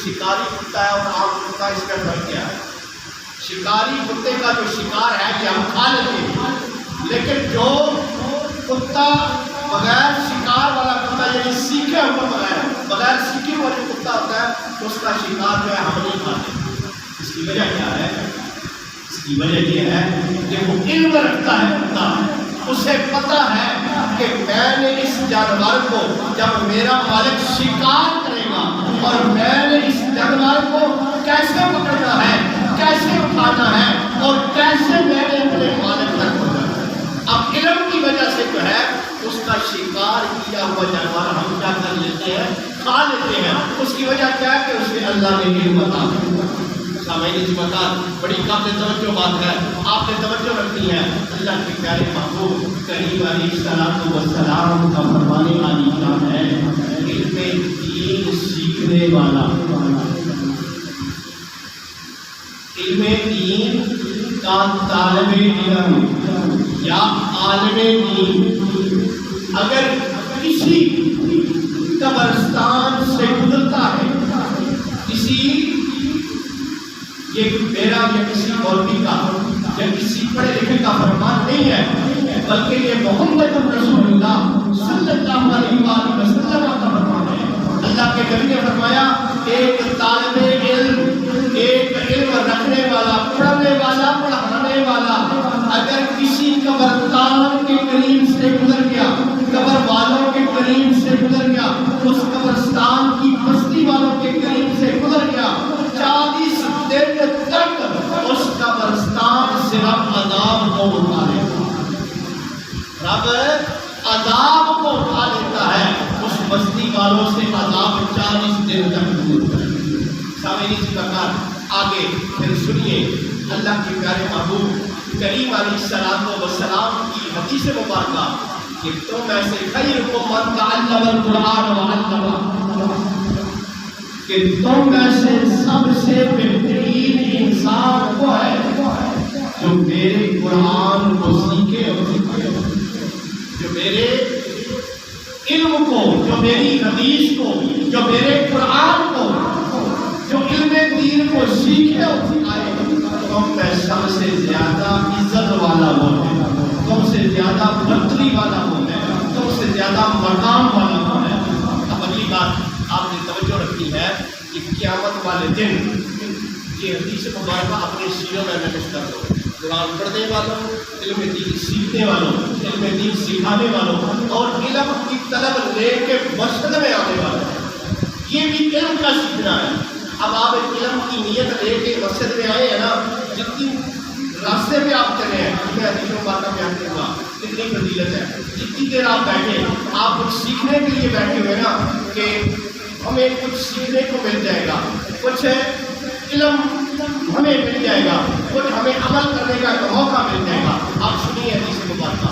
شکاری کتا ہے اور عام کتا، اس کا فرق کیا ہے؟ شکاری کتے کا جو شکار ہے کہ ہم کھا لیتے ہیں، لیکن جو کتا بغیر شکار والا کتا یعنی سیکھے ہوئے بغیر سیکھے ہوا جو کتا ہوتا ہے اس کا شکار جو ہے ہم نہیں کھاتے۔ اس کی وجہ کیا ہے؟ اس کی وجہ یہ ہے کہ وہ علم رکھتا ہے کتا، اسے پتہ ہے کہ میں نے اس جانور کو جب میرا مالک شکار کرے گا اور میں نے اس جانور کو کیسے پکڑنا ہے، کیسے اٹھانا ہے اور کیسے میں نے اپنے مالک تک پہنچانا ہے۔ اب علم کی وجہ سے جو ہے اس کا شکار کیا ہوا جانور ہم کیا کر لیتے ہیں؟ کھا لیتے ہیں۔ اس کی وجہ کیا ہے کہ اسے اللہ نے علم عطا کیا۔ سامعین اس مقام بڑی قابل توجہ بات ہے، آپ نے توجہ رکھنی ہے۔ اللہ کے پیارے محبوب کریم علیہ السلام کا فرمانے والی شان ہے علم دین سیکھنے والا، علم دین کا طالب علم یا عالم دین اگر کسی قبرستان سے گزرتا ہے، کسی یہ میرا یا کسی مولوی کا یا کسی پڑھے لکھے کا فرمان نہیں ہے، بلکہ یہ محمد رسول اللہ صلی اللہ علیہ وآلہ وسلم کا فرمان ہے۔ اللہ کے نبی نے فرمایا ایک طالب علم، ایک علم رکھنے والا، پڑھنے والا، پڑھانے والا اگر کسی قبرستان کے قریب سے گزر گیا، قبر والوں کے قریب سے گزر گیا، اس قبرستان کی بستی والوں کے قریب سے گزر گیا، 40 دن تک اس قبرستان سے رب عذاب کو اٹھا لیتا ہے، رب عذاب کو اٹھا لیتا ہے، اس بستی والوں سے عذاب 40 دن تک دور ہے۔ سامعین اس پرکار آگے پھر سنیے اللہ کے پیارے محبوب کریم علیہ السلام کی حدیث مبارکہ کہ تم میں سے خیرکم من تعلم القرآن وعلمہ، کہ تم میں سے سب سے بہترین انسان وہ ہے جو میرے قرآن کو سیکھے اور سکھائے، جو میرے علم کو، جو میری حدیث کو، جو میرے قرآن کو، جو علم دین کو سیکھے اور سکھائے۔ تم میں سب سے زیادہ عزت والا وہ ہے، تم سے زیادہ برتری والا وہ ہے، تم سے زیادہ مقام والا وہ ہے۔ اب اگلی بات آپ نے توجہ رکھنی ہے کہ قیامت والے دن یہ حدیث مبارکہ اپنے سینوں میں نقش کر دو، قرآن پڑھنے والوں، علم دین سیکھنے والوں، علم دین سکھانے والوں اور علم کی طلب لے کے مسجد میں آنے والوں، یہ بھی علم کا سیکھنا ہے۔ اب آپ علم کی نیت لے کے مسجد میں آئے ہیں نا، جتنی راستے میں آپ چلے ہیں، میں حدیث مبارکہ بیان کروں گا کتنی فضیلت ہے، جتنی دیر آپ بیٹھے آپ کچھ سیکھنے کے لیے بیٹھے ہوئے نا کہ ہمیں کچھ سیکھنے کو مل جائے گا، کچھ علم ہمیں مل جائے گا، کچھ ہمیں عمل کرنے کا موقع مل جائے گا۔ آپ سنیے حدیث مبارکہ۔